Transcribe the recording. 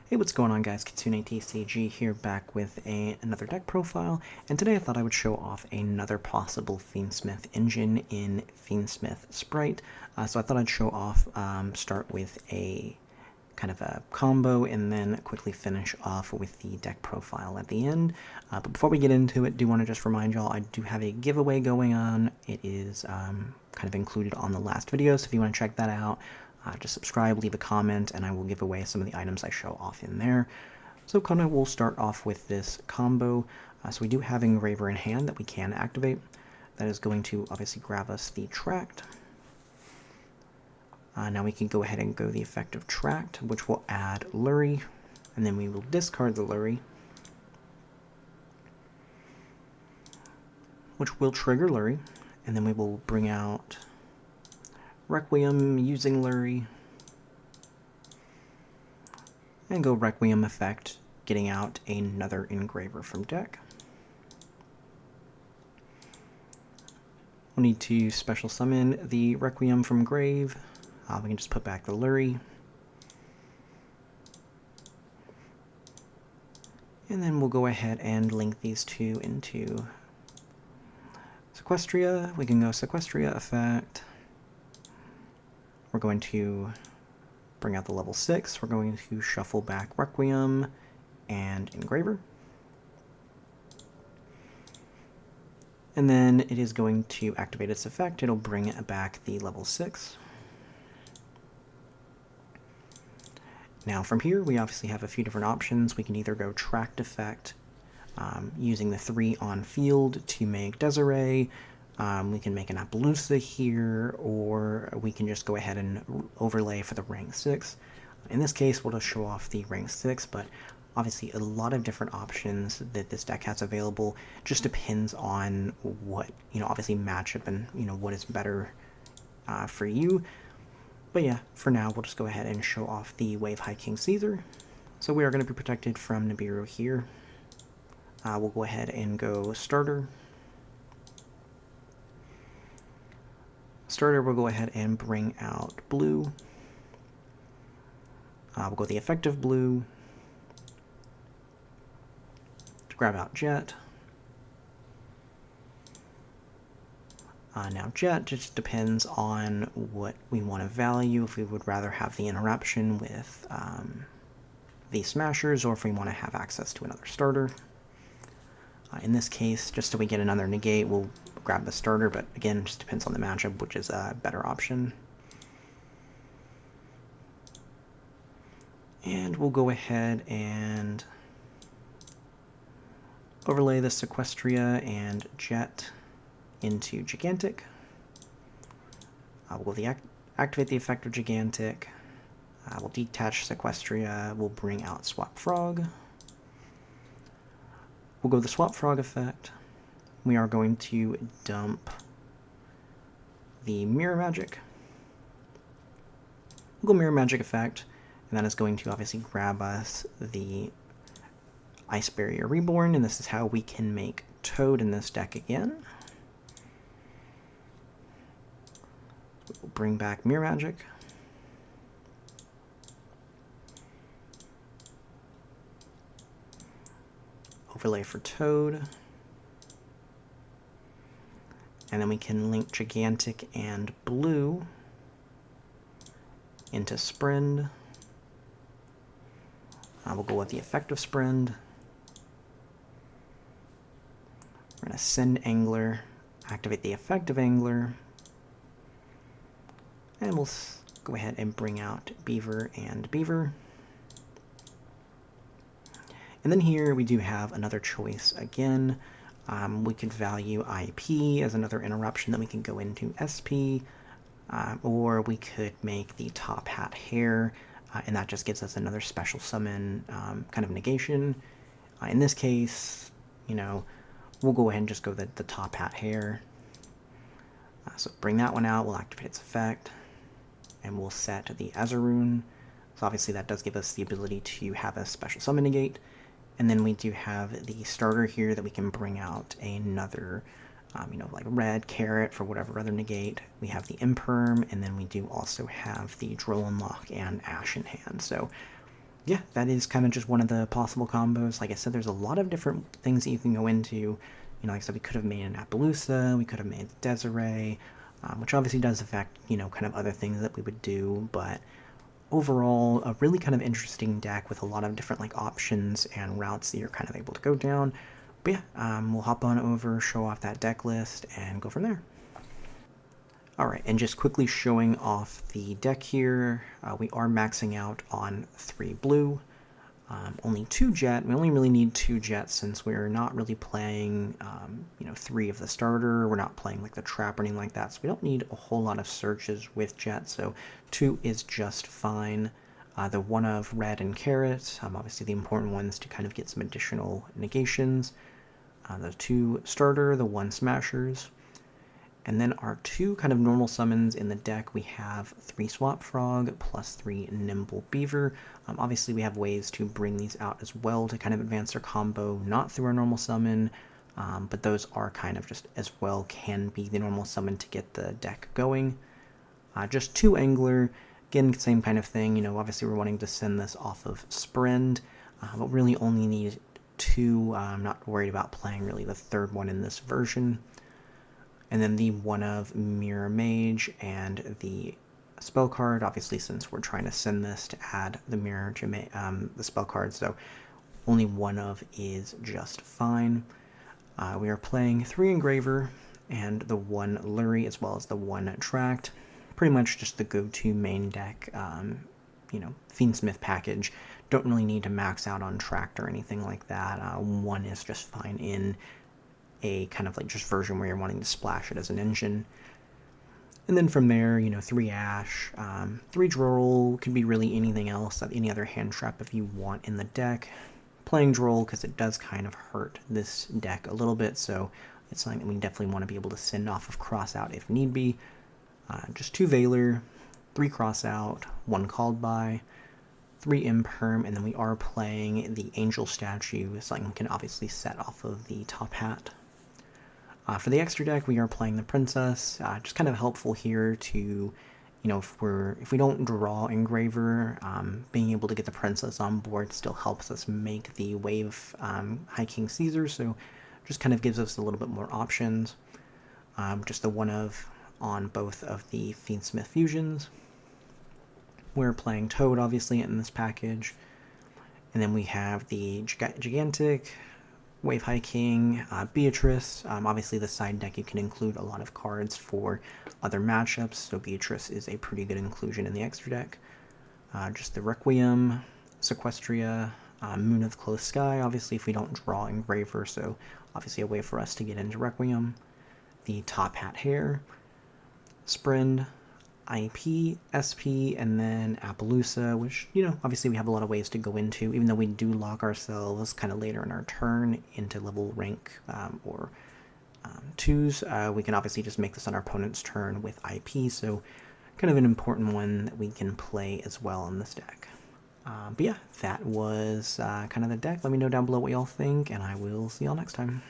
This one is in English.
Hey, what's going on, guys? KitsuneTCG here, back with another deck profile, and today I thought I would show off another possible Fiendsmith engine in Fiendsmith Spright. So I thought I'd show off, start with a kind of a combo, and then quickly finish off with the deck profile at the end. But before we get into it, do want to just remind y'all I do have a giveaway going on. It is kind of included on the last video, so if you want to check that out, just subscribe, leave a comment, and I will give away some of the items I show off in there. So kind of we'll start off with this combo. So we do have Engraver in hand that we can activate. That is going to obviously grab us the Tract. Now we can go ahead and go the effect of Tract, which will add Lurry, and then we will discard the Lurry, which will trigger Lurry, and then we will bring out Requiem using Lurry, and go Requiem effect, getting out another Engraver from deck. We'll need to special summon the Requiem from grave. We can just put back the Lurry. And then we'll go ahead and link these two into Sequestria. We can go Sequestria effect. We're going to bring out the level 6. We're going to shuffle back Requiem and Engraver. And then it is going to activate its effect. It'll bring back the level 6. Now from here, we obviously have a few different options. We can either go Tract effect, using the 3 on field to make Desiree. We can make an Appaloosa here, or we can just go ahead and overlay for the rank 6. In this case, we'll just show off the rank 6, but obviously a lot of different options that this deck has available. Just depends on what, obviously matchup and, what is better for you. But yeah, for now, we'll just go ahead and show off the Wave High King Caesar. So we are going to be protected from Nibiru here. We'll go ahead and go Starter. Starter, we'll go ahead and bring out Blue. We'll go the effective Blue to grab out Jet. Now Jet just depends on what we want to value, if we would rather have the interruption with the Smashers, or if we want to have access to another starter. In this case, just so we get another negate, we'll grab the starter, but again, it just depends on the matchup, which is a better option. And we'll go ahead and overlay the Sequestria and Jet into Gigantic. We'll activate the effect of Gigantic. We'll detach Sequestria. We'll bring out Swap Frog. We'll go the Swap Frog effect. We are going to dump the Mirror Magic. We'll go Mirror Magic effect, and that is going to obviously grab us the Ice Barrier Reborn, and this is how we can make Toad in this deck again. We'll bring back Mirror Magic. Overlay for Toad. And then we can link Gigantic and Blue into Sprend. We'll go with the effect of Sprend. We're going to send Angler, activate the effect of Angler. And we'll go ahead and bring out Beaver and Beaver. And then here we do have another choice again. We could value IP as another interruption that we can go into SP, or we could make the Top Hat Hair, and that just gives us another special summon kind of negation. In this case, we'll go ahead and just go the Top Hat Hair. So bring that one out, we'll activate its effect, and we'll set the Azaroon. So obviously that does give us the ability to have a special summon negate. And then we do have the starter here that we can bring out another, like red, carrot for whatever other negate. We have the Imperm, and then we do also have the Droll Lock and Ash in hand. So yeah, that is kind of just one of the possible combos. Like I said, there's a lot of different things that you can go into. You know, like I said, we could have made an Appaloosa, we could have made the Desiree, which obviously does affect, you know, kind of other things that we would do, but overall, a really kind of interesting deck with a lot of different like options and routes that you're kind of able to go down. But yeah, we'll hop on over, show off that deck list, and go from there. Alright, and just quickly showing off the deck here, we are maxing out on 3 blue, only 2 jet. We only really need 2 jets since we're not really playing, you know, 3 of the starter. We're not playing like the trap or anything like that, so we don't need a whole lot of searches with jet, so 2 is just fine. The 1 of red and carrot, obviously the important ones to kind of get some additional negations. The 2 starter, the 1 smashers. And then our 2 kind of normal summons in the deck, we have 3 Swap Frog plus 3 Nimble Beaver. Obviously we have ways to bring these out as well to kind of advance our combo, not through our normal summon, but those are kind of just as well can be the normal summon to get the deck going. Just 2 Angler, again, same kind of thing, you know, obviously we're wanting to send this off of Sprend, but really only need 2, I'm not worried about playing really the 3rd one in this version. And then the 1 of Mirror Mage and the spell card, obviously since we're trying to send this to add the Mirror to the spell card, so only 1 of is just fine. We are playing 3 Engraver and the 1 Lurie as well as the 1 Tract. Pretty much just the go-to main deck, you know, Fiendsmith package. Don't really need to max out on Tract or anything like that. 1 is just fine in a kind of like just version where you're wanting to splash it as an engine. And then from there, you know, 3 Ash, 3 Droll, could be really anything else, any other hand trap if you want in the deck. Playing Droll because it does kind of hurt this deck a little bit, so it's something that we definitely want to be able to send off of Crossout if need be. Just 2 Veiler, 3 Crossout, 1 Called By, 3 Imperm, and then we are playing the Angel Statue, something we can obviously set off of the top hat. For the extra deck, we are playing the Princess, just kind of helpful here to, you know, if we don't draw Engraver, being able to get the Princess on board still helps us make the wave High King Caesar, so just kind of gives us a little bit more options. Just the 1 of on both of the Fiendsmith fusions. We're playing Toad, obviously, in this package, and then we have the Gigantic, Wave High King, Beatrice. Obviously the side deck you can include a lot of cards for other matchups, so Beatrice is a pretty good inclusion in the extra deck. Just the Requiem, Sequestria, Moon of the Close Sky, obviously if we don't draw Engraver, so obviously a way for us to get into Requiem. The Top Hat Hair, Sprend, IP, SP, and then Appaloosa, which, you know, obviously we have a lot of ways to go into, even though we do lock ourselves kind of later in our turn into level rank or 2s. We can obviously just make this on our opponent's turn with IP, so kind of an important one that we can play as well in this deck. But yeah, that was kind of the deck. Let me know down below what y'all think, and I will see y'all next time.